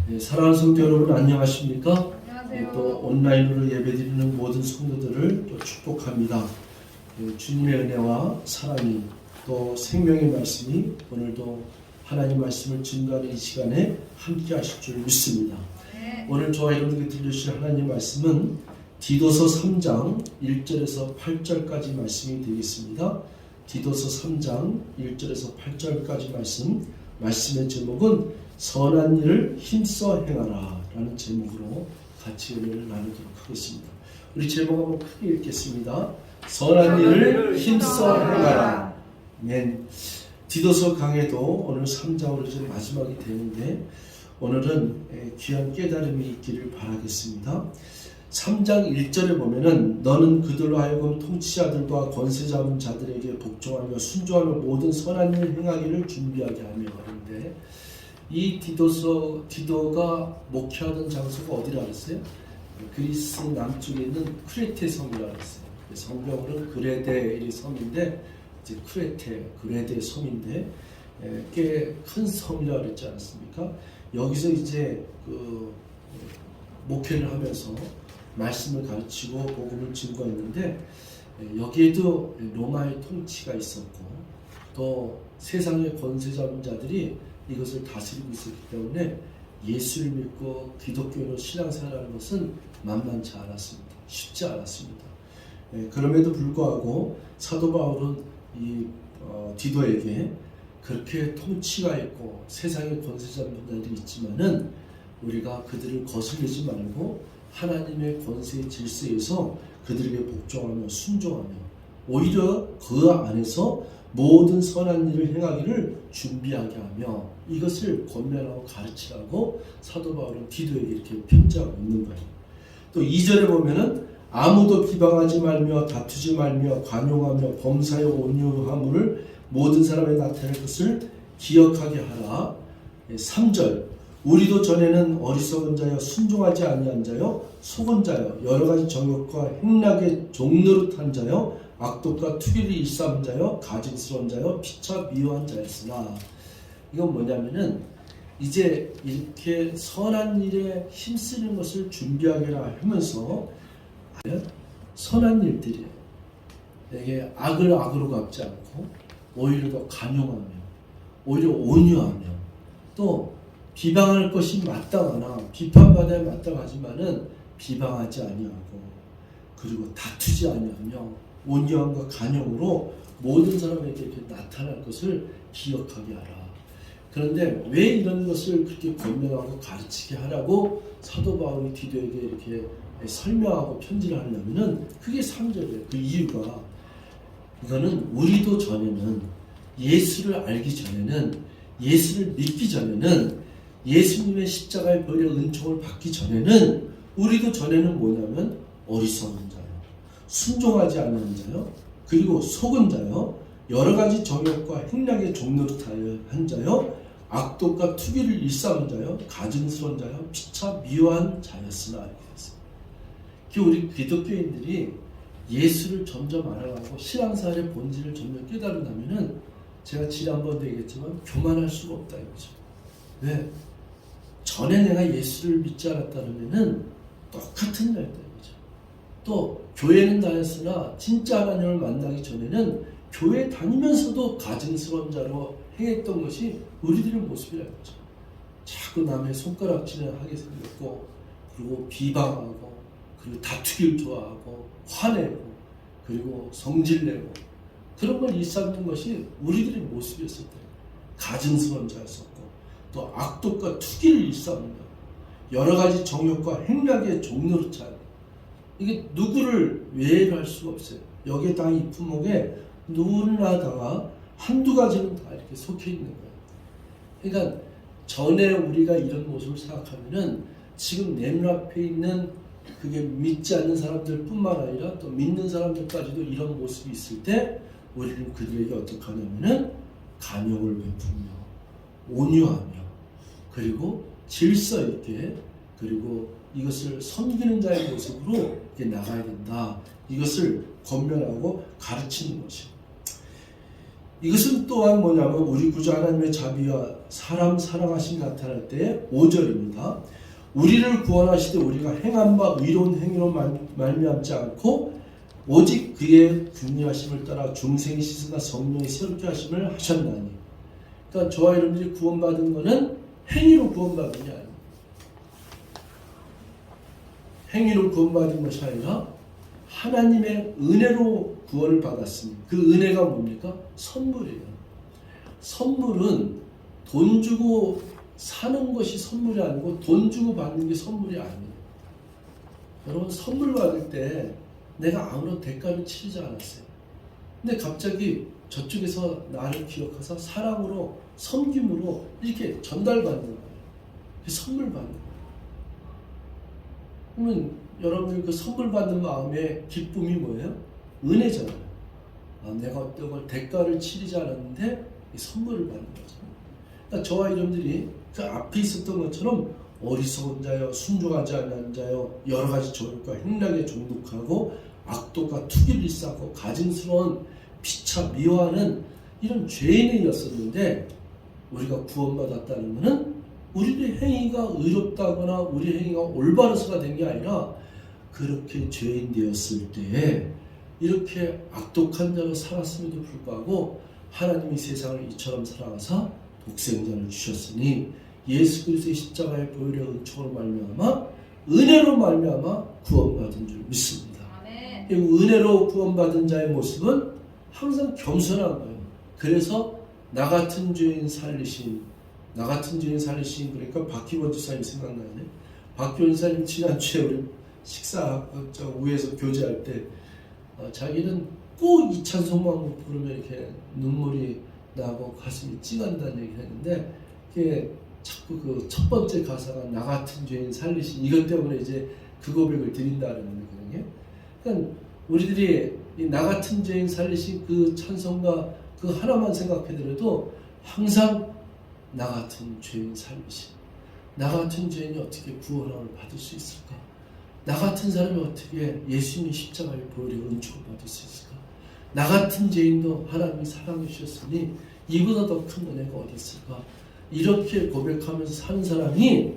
네, 사랑하는 성도 여러분 안녕하십니까? 안녕하세요. 또 온라인으로 예배드리는 모든 성도들을 또 축복합니다. 주님의 은혜와 사랑이 또 생명의 말씀이 오늘도 하나님 말씀을 증거하는 이 시간에 함께 하실 줄 믿습니다. 네. 오늘 저와 여러분께 들려주실 하나님 말씀은 디도서 3장 1절에서 8절까지 말씀이 되겠습니다. 디도서 3장 1절에서 8절까지 말씀의 제목은 선한 일을 힘써 행하라 라는 제목으로 같이 은혜를 나누도록 하겠습니다. 우리 제목 한번 크게 읽겠습니다. 선한 일을 힘써 행하라. 아멘. 디도서 강해도 오늘 3장으로 이제 마지막이 되는데 오늘은 귀한 깨달음이 있기를 바라겠습니다. 3장 1절에 보면은 너는 그들로 하여금 통치자들과 권세 잡은 자들에게 복종하며 순종하며 모든 선한 일 행하기를 준비하게 하며 하는데 이 디도가 목회하던 장소가 어디라 그랬어요? 그리스 남쪽에 있는 크레테 섬이라 그랬어요. 성경으로는 그레데 섬인데 이제 그레데 섬인데 꽤 큰 섬이라 그랬지 않습니까? 여기서 이제 그 목회를 하면서 말씀을 가르치고 복음을 증거했는데 여기에도 로마의 통치가 있었고 또 세상의 권세 잡은 자들이 이것을 다스리고 있었기 때문에 예수를 믿고 기독교로 신앙생활하는 것은 만만치 않았습니다. 쉽지 않았습니다. 그럼에도 불구하고 사도 바울은 이 디도에게 그렇게 통치가 있고 세상의 권세 잡은 자들이 있지만은 우리가 그들을 거슬리지 말고 하나님의 권세의 질서에서 그들에게 복종하며 순종하며 오히려 그 안에서 모든 선한 일을 행하기를 준비하게 하며 이것을 권면하고 가르치라고 사도 바울은 디도에게 이렇게 편지하고 있는 거예요. 또 2절에 보면은 아무도 비방하지 말며 다투지 말며 관용하며 범사에 온유함을 모든 사람에 나타낼 것을 기억하게 하라. 3절 우리도 전에는 어리석은 자여 순종하지 아니한 자여 속은 자여 여러 가지 정욕과 행락의 종노릇한 자여 악독과 투기를 일삼은 자여 가증스러운 자여 피차 미워한 자였으나 이건 뭐냐면은 이제 이렇게 선한 일에 힘쓰는 것을 준비하게라 하면서 선한 일들이에요. 이게 악을 악으로 갚지 않고 오히려 더 간용하며 오히려 온유하며 또 비방할 것이 마땅하나 비판받아야 마땅하지만은 비방하지 아니하고 그리고 다투지 아니하며 온유함과 간용으로 모든 사람에게 이렇게 나타날 것을 기억하게 하라. 그런데 왜 이런 것을 그렇게 권면하고 가르치게 하라고 사도 바울이 디도에게 이렇게 설명하고 편지를 하려면은 그게 3절이에요. 그 이유가 이거는 우리도 전에는 예수를 알기 전에는 예수를 믿기 전에는 예수님의 십자가의 벌의 은총을 받기 전에는 우리도 전에는 뭐냐면 어리석은 자요, 순종하지 않는 자요, 그리고 속은 자요, 여러 가지 정욕과 행락의 종노릇한 자요, 악독과 투기를 일삼은 자요, 가증스러운 자요, 피차 미워한 자였으나 이렇게 됐어요. 우리 기독교인들이 예수를 점점 알아가고 신앙생활의 본질을 점점 깨달은다면은 제가 지난번도 얘기했지만 교만할 수가 없다 이거죠. 왜? 전에 내가 예수를 믿지 않았다면은 똑같은 자였다 이거죠. 또 교회는 다녔으나 진짜 하나님을 만나기 전에는 교회 다니면서도 가증스러운 자로 행했던 것이 우리들의 모습이라는 거죠. 자꾸 남의 손가락질을 하게 생겼고 그리고 비방하고 그리고 다투기를 좋아하고 화내고 그리고 성질내고 그런 걸 일삼는 것이 우리들의 모습이었을 때 가증스러운 자였었고 또 악독과 투기를 일삼는 것 여러 가지 정욕과 행락의 종로를 차요. 이게 누구를 외회할 수가 없어요. 여기에 다 이 품목에 누구나 다가 한두 가지는 다 이렇게 속해 있는 거예요. 그러니까 전에 우리가 이런 모습을 생각하면은 지금 내 눈앞에 있는 그게 믿지 않는 사람들 뿐만 아니라 또 믿는 사람들까지도 이런 모습이 있을 때 우리는 그들에게 어떻게 하냐면은 간용을 베풀며 온유하며 그리고 질서 있게 그리고 이것을 섬기는 자의 모습으로 나가야 된다. 이것을 권면하고 가르치는 것이에요. 이것은 또한 뭐냐면 우리 구주 하나님의 자비와 사람 사랑하심 나타날 때의 5절입니다. 우리를 구원하시되 우리가 행한 바 의로운 행위로 말미암지 않고 오직 그의 긍휼하심을 따라 중생이 씻으나 성령이 새롭게 하심을 하셨나니. 그러니까 저와 여러분들이 구원받은 것은 행위로 구원받은 게 아닙니다. 행위로 구원받은 것이 아니라 하나님의 은혜로 구원을 받았으니 그 은혜가 뭡니까? 선물이에요. 선물은 돈 주고 사는 것이 선물이 아니고 돈 주고 받는 게 선물이 아니에요. 여러분 선물 받을 때 내가 아무런 대가를 치르지 않았어요. 근데 갑자기 저쪽에서 나를 기억해서 사랑으로 섬김으로 이렇게 전달받는 거예요. 선물 받는 거예요. 그러면 여러분들 그 선물 받는 마음의 기쁨이 뭐예요? 은혜잖아요. 내가 어떤 걸 대가를 치르지 않았는데 이 선물을 받는 거죠. 그러니까 저와 여러분들이 그 앞에 있었던 것처럼 어리석은 자여, 순종하지 않는 자여, 여러 가지 저울과 행락에 종독하고 악독과 투기를 쌓고 가증스러운 피차 미워하는 이런 죄인이었었는데 우리가 구원받았다는 것은 우리의 행위가 의롭다거나 우리 행위가 올바르서가 된 게 아니라 그렇게 죄인 되었을 때에 이렇게 악독한 자로 살았음에도 불구하고 하나님이 세상을 이처럼 사랑하사 독생자를 주셨으니 예수 그리스도의 십자가의 보혈의 은총으로 말미암아 은혜로 말미암아 구원받은 줄 믿습니다. 그리고 은혜로 구원받은 자의 모습은 항상 겸손한 거예요. 그래서 나 같은 죄인 살리신 그러니까 박희원 지사님 생각나네. 박희원 지사님 지난주에 우리 식사 위에서 교제할 때 자기는 꼭 이 찬송만 부르면 이렇게 눈물이 나고 가슴이 찡한다는 얘기를 했는데 그게 자꾸 그 첫 번째 가사가 나 같은 죄인 살리신 이것 때문에 이제 그 고백을 드린다는 거거든요. 그러니까 우리들이 이 나 같은 죄인 살리신 그 찬송가 그 하나만 생각해더라도 항상 나 같은 죄인 살리신 나 같은 죄인이 어떻게 구원을 받을 수 있을까? 나 같은 사람이 어떻게 예수님의 십자가의 보혈의 은총을 받을 수 있을까? 나 같은 죄인도 하나님이 사랑해 주셨으니 이보다 더 큰 은혜가 어디 있을까? 이렇게 고백하면서 사는 사람이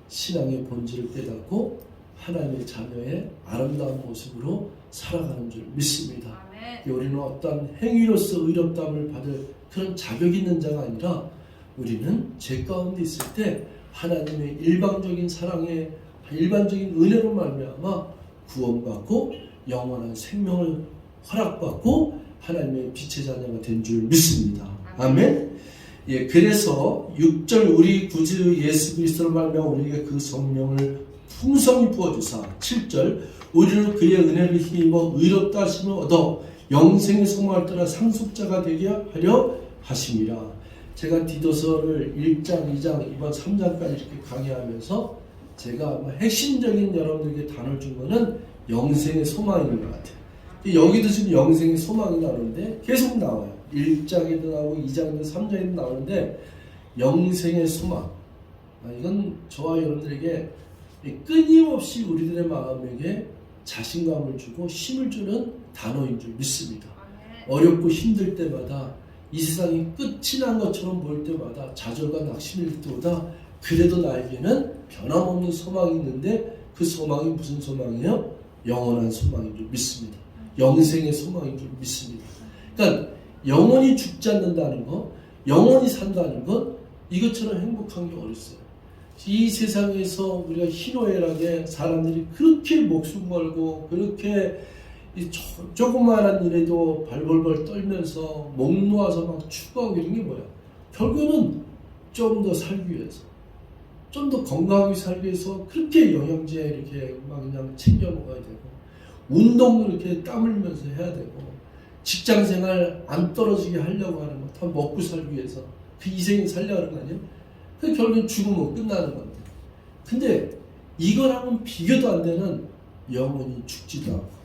신앙의 본질을 깨닫고 하나님의 자녀의 아름다운 모습으로 살아가는 줄 믿습니다. 우리는 어떤 행위로서 의롭다함을 받을 그런 자격이 있는 자가 아니라 우리는 죄 가운데 있을 때 하나님의 일방적인 사랑에 일반적인 은혜로 말미암아 구원받고 영원한 생명을 허락받고 하나님의 빛의 자녀가 된 줄 믿습니다. 아멘. 예, 그래서 6절 우리 구주 예수 그리스도로 말미암아 우리에게 그 성령을 풍성히 부어주사 7절 우리를 그의 은혜를 힘입어 의롭다 하심을 얻어 영생의 소망을 따라 상속자가 되게 하려 하심이라. 제가 디도서를 1장, 2장, 이번 3장까지 이렇게 강의하면서 제가 핵심적인 여러분들에게 단어를 준 거는 영생의 소망인 것 같아요. 여기도 지금 영생의 소망이 나오는데 계속 나와요. 1장에도 나오고 2장에도 3장에도 나오는데 영생의 소망. 이건 저와 여러분들에게 끊임없이 우리들의 마음에게 자신감을 주고 힘을 주는 단어인 줄 믿습니다. 어렵고 힘들 때마다 이 세상이 끝이 난 것처럼 보일 때마다 좌절과 낙심일 때보다 그래도 나에게는 변함없는 소망이 있는데 그 소망이 무슨 소망이에요? 영원한 소망인 줄 믿습니다. 영생의 소망인 줄 믿습니다. 그러니까 영원히 죽지 않는다는 것, 영원히 산다는 것, 이것처럼 행복한 게 어딨어요. 이 세상에서 우리가 희노애락에 사람들이 그렇게 목숨 걸고 그렇게 조그마한 일에도 발벌벌 떨면서 목 놓아서 막 추구하고 이런 게 뭐야? 결국은 좀 더 살기 위해서, 좀 더 건강하게 살기 위해서 그렇게 영양제 이렇게 막 그냥 챙겨 먹어야 되고, 운동도 이렇게 땀 흘리면서 해야 되고, 직장 생활 안 떨어지게 하려고 하는 거 다 먹고 살기 위해서 그 희생이 살려고 하는 거 아니에요? 그 결국은 죽으면 끝나는 건데. 근데 이거랑은 비교도 안 되는 영원히 죽지도 않고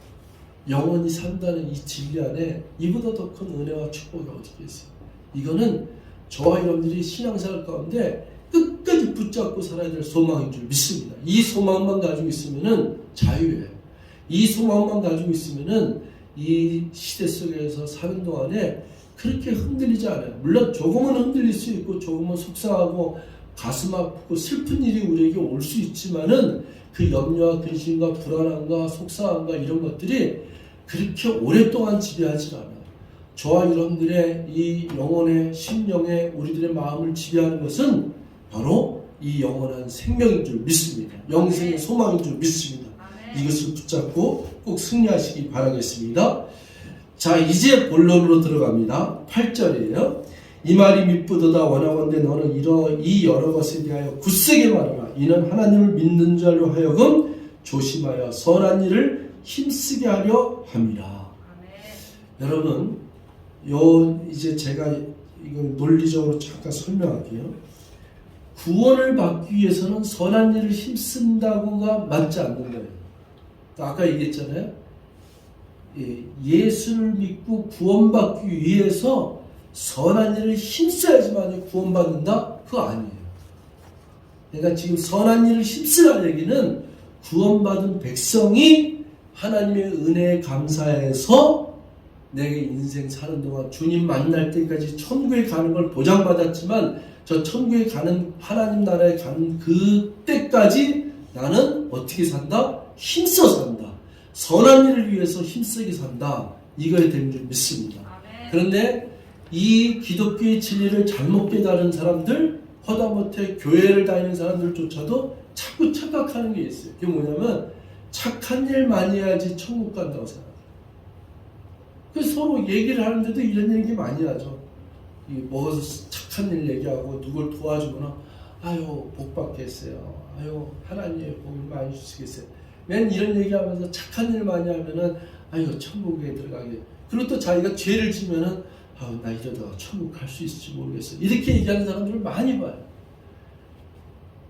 영원히 산다는 이 진리 안에 이보다 더 큰 은혜와 축복이 어디 있겠어요? 이거는 저와 여러분들이 신앙생활 가운데 끝까지 붙잡고 살아야 될 소망인 줄 믿습니다. 이 소망만 가지고 있으면은 자유예요. 이 소망만 가지고 있으면은 이 시대 속에서 사는 동안에 그렇게 흔들리지 않아요. 물론 조금은 흔들릴 수 있고 조금은 속상하고 가슴 아프고 슬픈 일이 우리에게 올 수 있지만은 그 염려와 근심과 불안함과 속상함과 이런 것들이 그렇게 오랫동안 지배하지 않아요. 저와 여러분들의 이 영혼의 심령의 우리들의 마음을 지배하는 것은 바로 이 영원한 생명인 줄 믿습니다. 영생의 소망인 줄 믿습니다. 이것을 붙잡고 꼭 승리하시기 바라겠습니다. 자, 이제 본론으로 들어갑니다. 8절이에요. 이 말이 미쁘도다 원하건대 너는 이 여러 것에 대하여 굳세게 말하라. 이는 하나님을 믿는 자로 하여금 조심하여 선한 일을 힘쓰게 하려 함이라. 여러분, 이제 제가 이건 논리적으로 잠깐 설명할게요. 구원을 받기 위해서는 선한 일을 힘쓴다고가 맞지 않는 거예요. 아까 얘기했잖아요. 예수를 믿고 구원받기 위해서 선한 일을 힘써야지만 구원받는다? 그거 아니에요. 그러니까 지금 선한 일을 힘쓰라는 얘기는 구원받은 백성이 하나님의 은혜에 감사해서 내게 인생 사는 동안 주님 만날 때까지 천국에 가는 걸 보장받았지만 저 천국에 가는 하나님 나라에 가는 그때까지 나는 어떻게 산다? 힘써 산다. 선한 일을 위해서 힘쓰게 산다. 이거에 되는 줄 믿습니다. 그런데 이 기독교의 진리를 잘못 깨달은 사람들, 허다못해 교회를 다니는 사람들조차도 자꾸 착각하는 게 있어요. 그게 뭐냐면 착한 일 많이 해야지 천국 간다고 생각해요. 그래서 서로 얘기를 하는데도 이런 얘기 많이 하죠. 먹어서 착한 일 얘기하고 누굴 도와주거나 아유 복 받겠어요. 아유 하나님의 복을 많이 주시겠어요. 맨 이런 얘기하면서 착한 일 많이 하면은 아유 천국에 들어가게. 그리고 또 자기가 죄를 지면은 아유 나 이러다가 천국 갈 수 있을지 모르겠어요. 이렇게 얘기하는 사람들을 많이 봐요.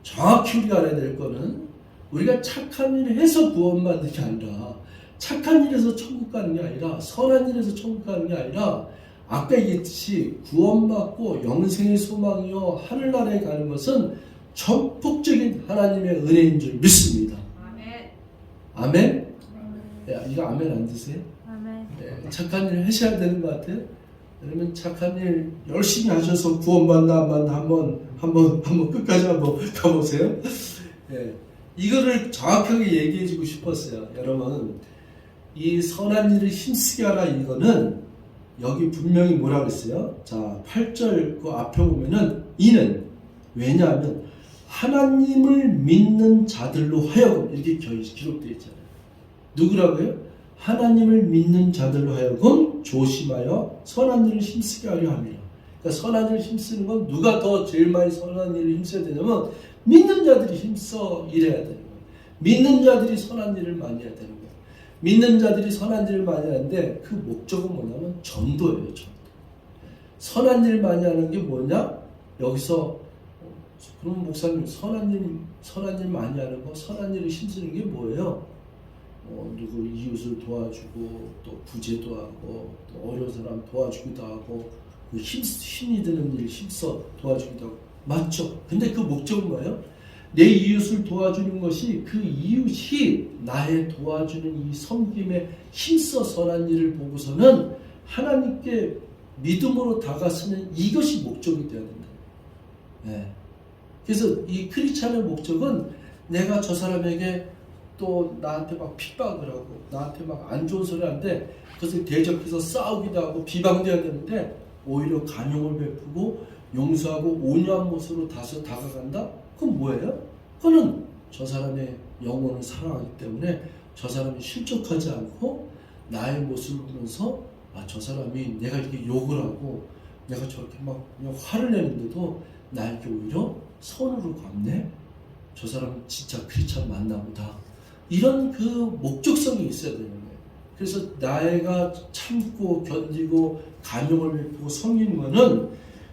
정확히 우리가 알아야 될 거는 우리가 착한 일을 해서 구원받는 게 아니라 착한 일에서 천국 가는 게 아니라 선한 일에서 천국 가는 게 아니라 아까 얘기했듯이 구원받고 영생의 소망이요 하늘나라에 가는 것은 전폭적인 하나님의 은혜인 줄 믿습니다. 아멘. 아멘? 야, 이거 아멘 안 드세요? 아멘. 네, 착한 일을 하셔야 되는 것 같아요. 여러분 착한 일 열심히 하셔서 구원받나 안 받나 한번 끝까지 한번 가보세요. 네, 이거를 정확하게 얘기해주고 싶었어요. 여러분 이 선한 일을 힘쓰게 하라 이거는 여기 분명히 뭐라고 했어요? 자 8절 그 앞에 보면은 이는 왜냐하면 하나님을 믿는 자들로 하여금 이렇게 기록되어 있잖아요. 누구라고요? 하나님을 믿는 자들로 하여금 조심하여 선한 일을 힘쓰게 하려 합니다. 그러니까 선한 일을 힘쓰는 건 누가 더 제일 많이 선한 일을 힘써야 되냐면 믿는 자들이 힘써 일해야 되는 거예요. 믿는 자들이 선한 일을 많이 해야 되는 거예요. 믿는 자들이 선한 일을 많이 하는데 그 목적은 뭐냐면 전도예요. 전도. 선한 일 많이 하는 게 뭐냐? 여기서 그럼 목사님 선한 일 많이 하는 거 선한 일을 힘쓰는 게 뭐예요? 누구 이웃을 도와주고 또 구제도 하고 또 어려운 사람 도와주기도 하고 힘이 드는 일 힘써 도와주기도 하고 맞죠? 근데 그 목적은 뭐예요? 내 이웃을 도와주는 것이 그 이웃이 나의 도와주는 이 섬김에 힘써 선한 일을 보고서는 하나님께 믿음으로 다가서는 이것이 목적이 되어야 된다. 네. 그래서 이 크리스찬의 목적은 내가 저 사람에게 또 나한테 막 핍박을 하고 나한테 막 안 좋은 소리 하는데 그것을 대적해서 싸우기도 하고 비방돼야 되는데 오히려 간용을 베푸고 용서하고 온유한 모습으로 다가간다? 그건 뭐예요? 그거는 저 사람의 영혼을 사랑하기 때문에 저 사람이 실족하지 않고 나의 모습을 보면서 저 사람이 내가 이렇게 욕을 하고 내가 저렇게 막 그냥 화를 내는데도 나에게 오히려 선으로 갚네? 저 사람은 진짜 크리스찬 맞나 보다. 이런 그 목적성이 있어야 되는 거예요. 그래서 나이가 참고 견디고 간용을 베푸고 섬기는 것은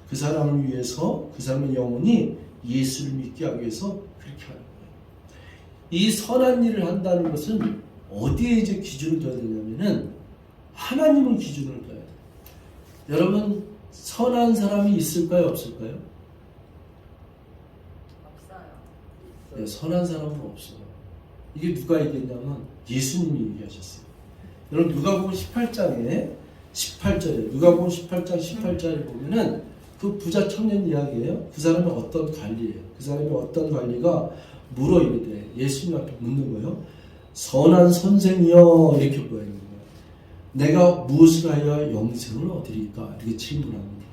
그 사람을 위해서 그 사람의 영혼이 예수를 믿게 하기 위해서 그렇게 하는 거예요. 이 선한 일을 한다는 것은 어디에 이제 기준을 둬야 되냐면은 하나님을 기준으로 둬야 돼요. 여러분 선한 사람이 있을까요? 없을까요? 없어요. 네, 선한 사람은 없어요. 이게 누가 얘기했냐면 예수님이 얘기하셨어요. 여러분 누가복음 18장에 18절에 누가복음 18장 18절에 보면은 그 부자 청년 이야기예요. 그 사람은 어떤 관리예요. 그 사람이 어떤 관리가 물어 이르되 예수님 앞에 묻는 거예요. 선한 선생이여 이렇게 물어요. 내가 무엇을 하여 영생을 얻으리까 이렇게 질문합니다.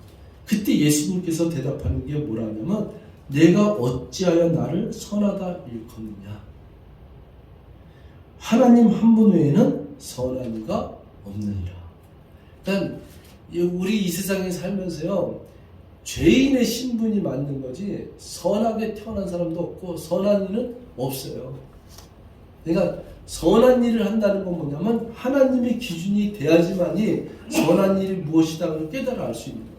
그때 예수님께서 대답하는 게 뭐라냐면 내가 어찌하여 나를 선하다 일컫느냐. 하나님 한 분 외에는 선한 이가 없느니라. 그러니까 우리 이 세상에 살면서요 죄인의 신분이 맞는 거지 선하게 태어난 사람도 없고 선한 이는 없어요. 그러니까 선한 일을 한다는 건 뭐냐면 하나님의 기준이 돼야지만이 선한 일이 무엇이다 깨달아 알 수 있는 거예요.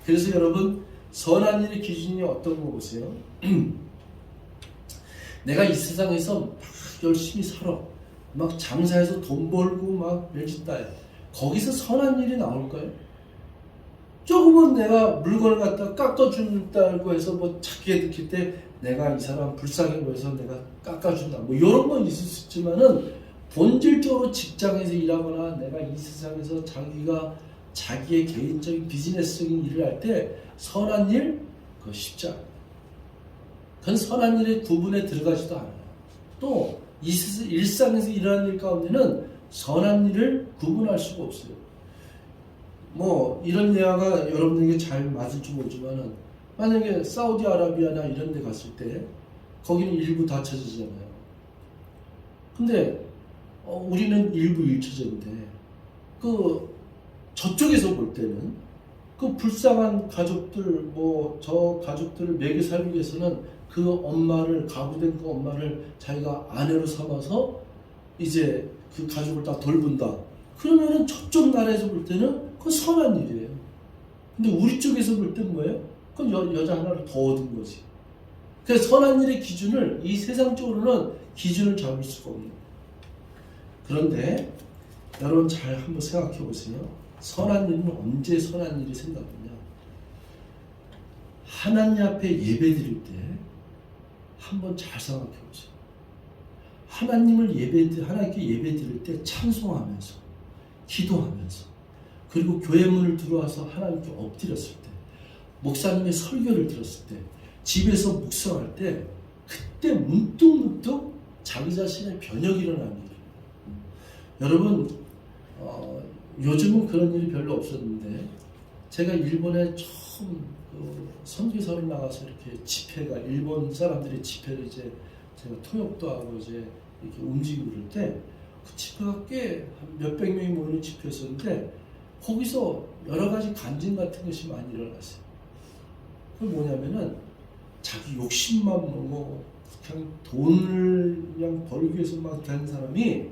그래서 여러분 선한 일의 기준이 어떤 거 보세요. 내가 이 세상에서 막 열심히 살아 막 장사해서 돈 벌고 막 별짓다 해. 거기서 선한 일이 나올까요? 조금은 내가 물건을 갖다 깎아준다고 해서 뭐 자기가 느낄 때 내가 이 사람 불쌍해 보여서 내가 깎아준다 뭐 이런 건 있을 수 있지만은 본질적으로 직장에서 일하거나 내가 이 세상에서 자기가 자기의 개인적인 비즈니스적인 일을 할 때 선한 일 그거 쉽지 않아요. 그건 선한 일의 구분에 들어가지도 않아요. 또 일상에서 일하는 일 가운데는 선한 일을 구분할 수가 없어요. 뭐 이런 예화가 여러분에게 잘 맞을지 모르지만은 만약에 사우디아라비아나 이런 데 갔을 때 거기는 일부 닫혀지잖아요. 근데 우리는 일부 일처제인데 그 저쪽에서 볼 때는 그 불쌍한 가족들 뭐 저 가족들을 먹여 살기 위해서는 그 엄마를 가구된 그 엄마를 자기가 아내로 삼아서 이제 그 가족을 다 돌본다. 그러면은 저쪽 나라에서 볼 때는 그건 선한 일이에요. 근데 우리 쪽에서 볼 땐 뭐예요? 그건 여자 하나를 더 얻은 거지. 그래서 선한 일의 기준을 이 세상적으로는 기준을 잡을 수가 없는 거예요. 그런데 여러분 잘 한번 생각해 보세요. 선한 일은 언제 선한 일이 생각하냐? 하나님 앞에 예배 드릴 때 한번 잘 생각해 보세요. 하나님께 예배 드릴 때 찬송하면서 기도하면서 그리고 교회 문을 들어와서 하나님께 엎드렸을 때 목사님의 설교를 들었을 때 집에서 묵상할 때 그때 문득문득 자기 자신의 변혁이 일어나는 일이에요. 여러분 요즘은 그런 일이 별로 없었는데 제가 일본에 처음 선교사로 나가서 이렇게 집회가 일본 사람들의 집회를 이제 제가 통역도 하고 이제 이렇게 움직이고 그럴 때 그 집회가 꽤 한 몇백 명이 모이는 집회였었는데 거기서 여러 가지 간증 같은 것이 많이 일어났어요. 그게 뭐냐면은 자기 욕심만 뭐 그냥 돈을 그냥 벌기 위해서 막 되는 사람이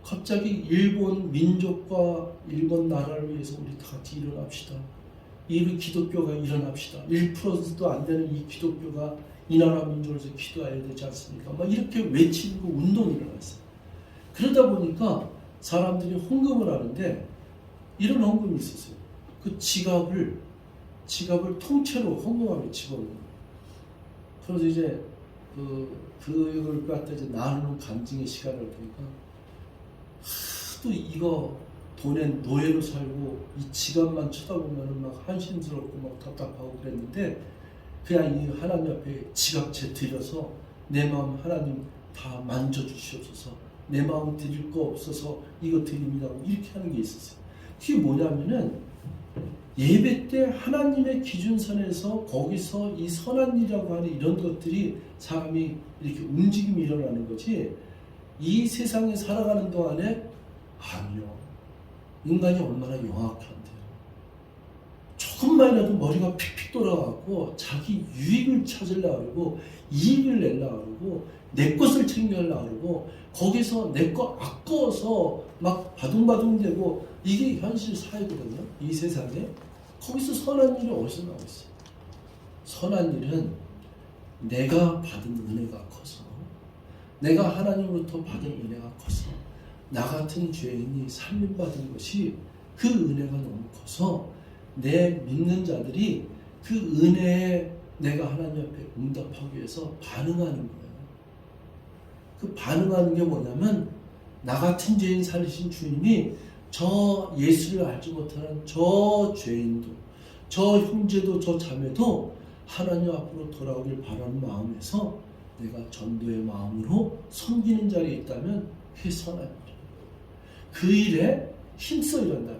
갑자기 일본 민족과 일본 나라를 위해서 우리 다 같이 일어납시다. 이 기독교가 일어납시다. 1%도 안 되는 이 기독교가 이 나라 민족을 위해서 기도해야 되지 않습니까? 막 이렇게 외치고 운동이 일어났어요. 그러다 보니까 사람들이 헌금을 하는데 이런 헌금이 있었어요. 그 지갑을 통째로 헌금함에 집어넣는 거예요. 그래서 이제 그걸 갖다 이제 나누는 간증의 시간을 보니까 하도 이거 돈에 노예로 살고 이 지갑만 쳐다보면 막 한심스럽고 막 답답하고 그랬는데 그냥 이 하나님 앞에 지갑채 드려서 내 마음 하나님 다 만져주시옵소서. 내 마음 드릴 거 없어서 이거 드립니다. 이렇게 하는 게 있었어요. 그게 뭐냐면은 예배 때 하나님의 기준선에서 거기서 이 선한 일이라고 하는 이런 것들이 사람이 이렇게 움직임이 일어나는 거지 이 세상에 살아가는 동안에 아니요. 인간이 얼마나 영악한데요. 조금만이라도 머리가 픽픽 돌아가고 자기 유익을 찾으려고 그러고 이익을 내려고 그러고 내 것을 챙기려고 그러고 거기서 내 거 아까워서 막 바둥바둥대고 이게 현실 사회거든요. 이 세상에. 거기서 선한 일이 어디서 나오고 있어요? 선한 일은 내가 받은 은혜가 커서 내가 하나님으로부터 받은 은혜가 커서 나 같은 죄인이 살림받은 것이 그 은혜가 너무 커서 내 믿는 자들이 그 은혜에 내가 하나님 앞에 응답하기 위해서 반응하는 거예요. 그 반응하는 게 뭐냐면 나 같은 죄인 살리신 주님이 저 예수를 알지 못하는 저 죄인도, 저 형제도, 저 자매도 하나님 앞으로 돌아오길 바라는 마음에서 내가 전도의 마음으로 섬기는 자리에 있다면 그게 선한 일이에요. 그 일에 힘써 일한다.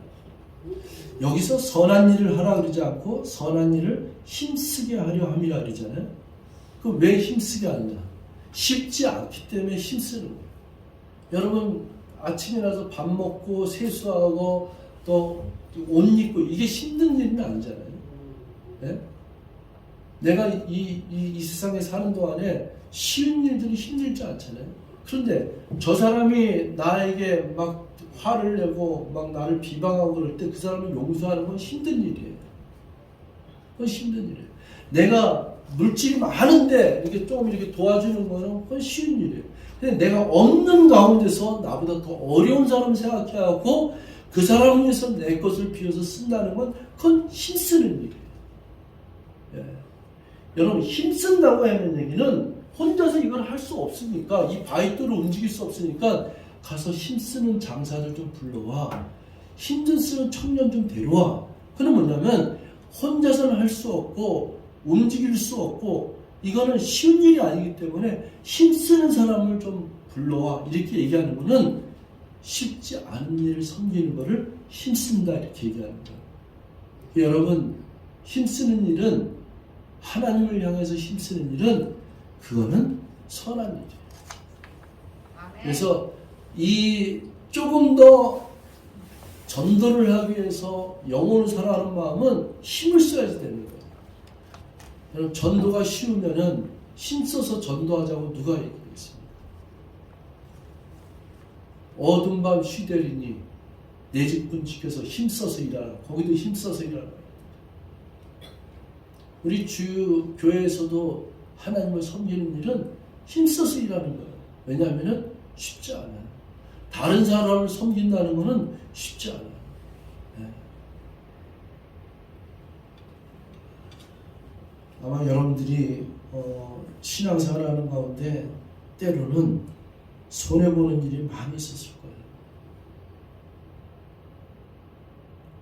여기서 선한 일을 하라 그러지 않고 선한 일을 힘쓰게 하려 함이라 그러잖아요. 그 왜 힘쓰게 하느냐? 쉽지 않기 때문에 힘쓰는 거예요. 여러분 아침에 일어나서 밥 먹고 세수하고 또 옷 입고 이게 힘든 일은 아니잖아요. 네? 내가 이 세상에 사는 동안에 쉬운 일들이 힘들지 않잖아요. 그런데 저 사람이 나에게 막 화를 내고 막 나를 비방하고 그럴 때 그 사람을 용서하는 건 힘든 일이에요. 그건 힘든 일이에요. 내가 물질이 많은데 이렇게 조금 이렇게 도와주는 거는 그건 쉬운 일이에요. 근데 내가 없는 가운데서 나보다 더 어려운 사람 생각해 하고 그 사람을 위해서 내 것을 비워서 쓴다는 건 그건 힘쓰는 일이에요. 예. 여러분 힘쓴다고 하는 얘기는 혼자서 이걸 할 수 없으니까 이 바위돌을 움직일 수 없으니까 가서 힘쓰는 장사들 좀 불러와 힘좀 쓰는 청년 좀 데려와. 그건 뭐냐면 혼자서는 할 수 없고 움직일 수 없고 이거는 쉬운 일이 아니기 때문에 힘쓰는 사람을 좀 불러와 이렇게 얘기하는 거는 쉽지 않은 일을 섬기는 것을 힘쓴다 이렇게 얘기하는 거예요. 여러분 힘쓰는 일은 하나님을 향해서 힘쓰는 일은 그거는 선한 일이에요. 그래서 이 조금 더 전도를 하기 위해서 영혼을 사랑하는 마음은 힘을 써야지 되는 거예요. 여러분 전도가 쉬우면은 힘써서 전도하자고 누가 얘기하겠습니까? 어둠 밤 쉬되리니 내 집은 지켜서 힘써서 일하라. 거기도 힘써서 일하라. 우리 주 교회에서도 하나님을 섬기는 일은 힘써서 일하는 거예요. 왜냐하면 쉽지 않아요. 다른 사람을 섬긴다는 것은 쉽지 않아요. 네. 아마 여러분들이 신앙생활하는 가운데 때로는 손해보는 일이 많이 있었을 거예요.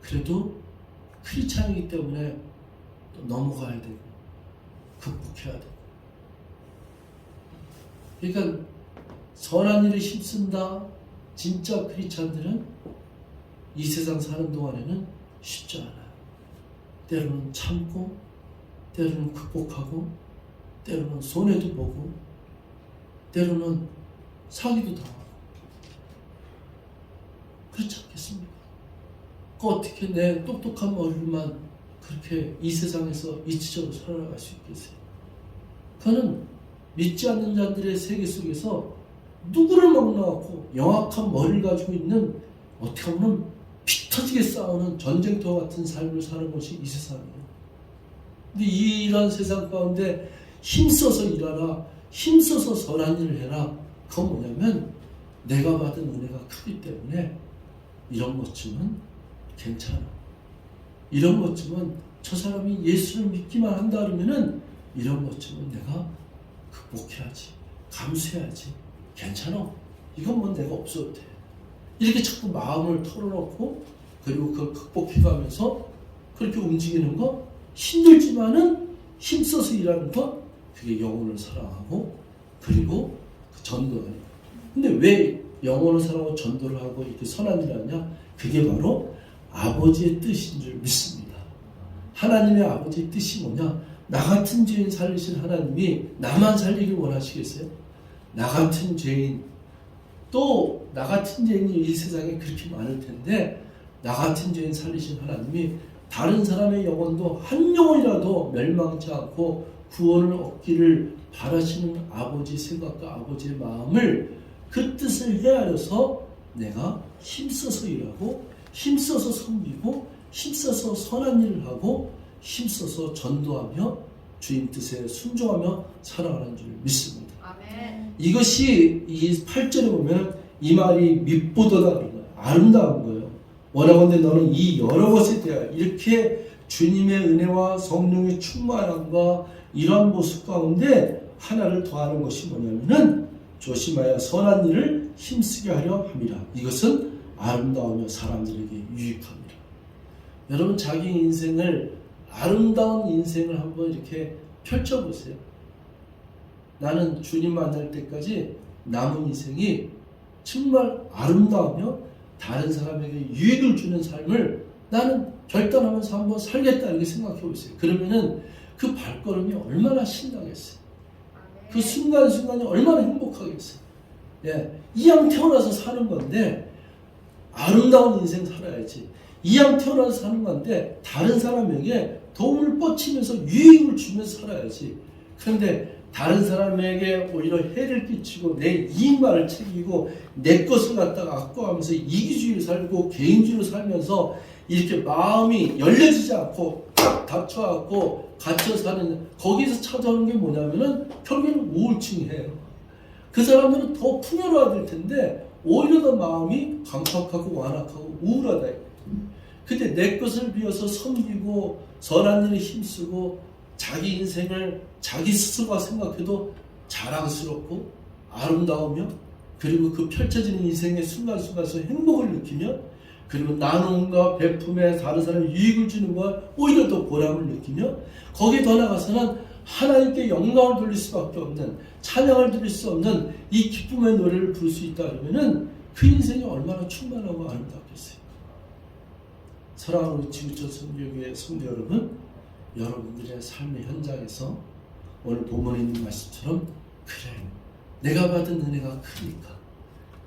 그래도 크리스찬이기 때문에 또 넘어가야 되고 극복해야 되고 그러니까 선한 일에 힘쓴다. 진짜 크리스찬들은 이 세상 사는 동안에는 쉽지 않아요. 때로는 참고 때로는 극복하고 때로는 손해도 보고 때로는 사기도 당하고 그렇지 않겠습니까? 그 어떻게 내 똑똑한 머리만 그렇게 이 세상에서 이치적으로 살아갈 수 있겠어요? 그는 믿지 않는 자들의 세계 속에서 누구를 막나왔고 영악한 머리를 가지고 있는 어떻게 보면 피 터지게 싸우는 전쟁터 같은 삶을 사는 것이 이 세상이에요. 근데 이런 세상 가운데 힘써서 일하라, 힘써서 선한 일을 해라. 그건 뭐냐면 내가 받은 은혜가 크기 때문에 이런 것쯤은 괜찮아. 이런 것쯤은 저 사람이 예수를 믿기만 한다 그러면은 이런 것쯤은 내가 극복해야지, 감수해야지. 괜찮아. 이건 뭐 내가 없어도 돼. 이렇게 자꾸 마음을 털어놓고 그리고 그걸 극복해가면서 그렇게 움직이는 거 힘들지만은 힘써서 일하는 거 그게 영혼을 사랑하고 그리고 그 전도하는 거. 근데 왜 영혼을 사랑하고 전도를 하고 이렇게 선한 일을 하냐? 그게 바로 아버지의 뜻인 줄 믿습니다. 하나님의 아버지의 뜻이 뭐냐? 나 같은 죄인 살리신 하나님이 나만 살리길 원하시겠어요? 나 같은 죄인, 또 나 같은 죄인이 이 세상에 그렇게 많을 텐데 나 같은 죄인 살리신 하나님이 다른 사람의 영혼도 한 영혼이라도 멸망치 않고 구원을 얻기를 바라시는 아버지의 생각과 아버지의 마음을 그 뜻을 헤아려서 내가 힘써서 일하고 힘써서 섬기고 힘써서 선한 일을 하고 힘써서 전도하며 주인 뜻에 순종하며 살아가는 줄 믿습니다. 아멘. 이것이 이 8절에 보면 이 말이 mit보도다 그런 거예요. 아름다운 거예요. 원하건대 너는 이 여러 것에 대하여 이렇게 주님의 은혜와 성령의 충만함과 이러한 모습 가운데 하나를 더하는 것이 뭐냐면은 조심하여 선한 일을 힘쓰게 하려 함이라. 이것은 아름다우며 사람들에게 유익합니다. 여러분 자기 인생을 아름다운 인생을 한번 이렇게 펼쳐보세요. 나는 주님 만날 때까지 남은 인생이 정말 아름다우며 다른 사람에게 유익을 주는 삶을 나는 결단하면서 한번 살겠다 이렇게 생각해 보세요. 그러면은 그 발걸음이 얼마나 신나겠어요. 그 순간순간이 얼마나 행복하겠어요. 예, 이왕 태어나서 사는 건데 아름다운 인생 살아야지. 이왕 태어나서 사는 건데 다른 사람에게 도움을 뻗치면서 유익을 주면서 살아야지. 그런데 다른 사람에게 오히려 해를 끼치고 내 이익만을 챙기고 내 것을 갖다가 악고하면서 이기주의를 살고 개인주의로 살면서 이렇게 마음이 열려지지 않고 딱 닫혀갖고 갇혀 사는, 거기서 찾아오는 게 뭐냐면은 결국에는 우울증이에요. 그 사람들은 더 풍요로워야 될 텐데 오히려 더 마음이 강팍하고 완악하고 우울하다. 근데 내 것을 비워서 섬기고 선한 일에 힘쓰고 자기 인생을 자기 스스로가 생각해도 자랑스럽고 아름다우며, 그리고 그 펼쳐지는 인생의 순간순간에서 행복을 느끼며, 그리고 나눔과 베품에 다른 사람이 유익을 주는 걸 오히려 더 보람을 느끼며, 거기에 더 나가서는 하나님께 영광을 돌릴 수밖에 없는, 찬양을 드릴 수 없는 이 기쁨의 노래를 부를 수 있다 그러면은 그 인생이 얼마나 충만하고 아름답겠어요. 사랑하는 지구촌 선교교회 성도 여러분, 여러분들의 삶의 현장에서 오늘 본문에 있는 말씀처럼, 그래 내가 받은 은혜가 크니까,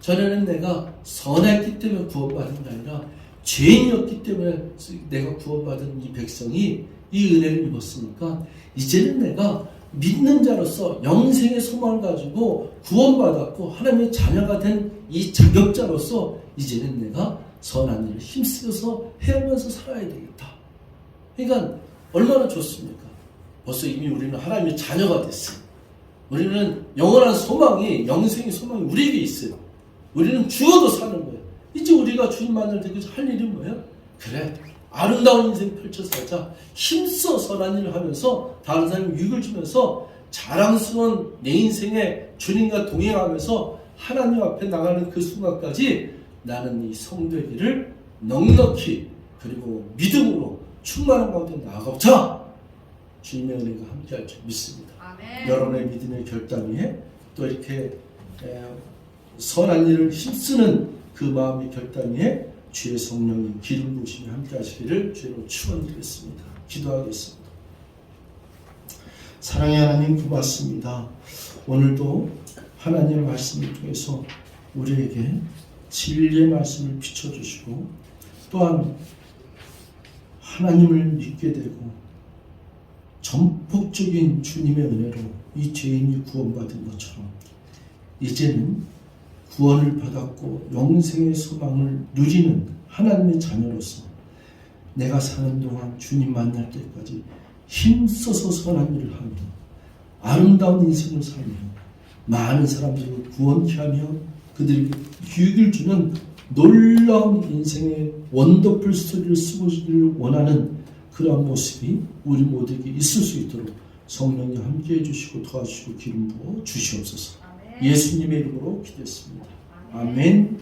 전에는 내가 선했기 때문에 구원받은 게 아니라 죄인이었기 때문에 내가 구원받은 이 백성이 이 은혜를 입었으니까 이제는 내가 믿는 자로서 영생의 소망을 가지고 구원받았고 하나님의 자녀가 된 이 자격자로서 이제는 내가 선한 일을 힘쓰면서 헤매면서 살아야 되겠다. 그러니까 얼마나 좋습니까? 벌써 이미 우리는 하나님의 자녀가 됐어요. 우리는 영원한 소망이, 영생의 소망이 우리에게 있어요. 우리는 죽어도 사는 거예요. 이제 우리가 주님 만날 때까지 할 일이 뭐예요? 그래, 아름다운 인생 펼쳐 살자. 힘써 선한 일을 하면서 다른 사람이 유익을 주면서 자랑스러운 내 인생에 주님과 동행하면서 하나님 앞에 나가는 그 순간까지 나는 이 성도의 길을 넉넉히 그리고 믿음으로 충만한 가운데 나아가보자. 주님의 은혜가 함께할 줄 믿습니다. 아멘. 여러분의 믿음의 결단 위에 또 이렇게 선한 일을 힘쓰는 그 마음의 결단 위에 주의 성령님 기름 부으심이 함께 하시기를 주로 축원드리겠습니다. 기도하겠습니다. 사랑의 하나님 고맙습니다. 오늘도 하나님의 말씀을 통해서 우리에게 진리의 말씀을 비춰주시고 또한 하나님을 믿게 되고 전폭적인 주님의 은혜로 이 죄인이 구원받은 것처럼 이제는 구원을 받았고 영생의 소망을 누리는 하나님의 자녀로서 내가 사는 동안 주님 만날 때까지 힘써서 선한 일을 하며 아름다운 인생을 살며 많은 사람들을 구원케 하며 그들에게 유익을 주는 놀라운 인생의 원더풀 스토리를 쓰기를 원하는 그러한 모습이 우리 모두에게 있을 수 있도록 성령님 함께해 주시고 도와주시고 기름 부어 주시옵소서. 예수님의 이름으로 기도했습니다. 아멘.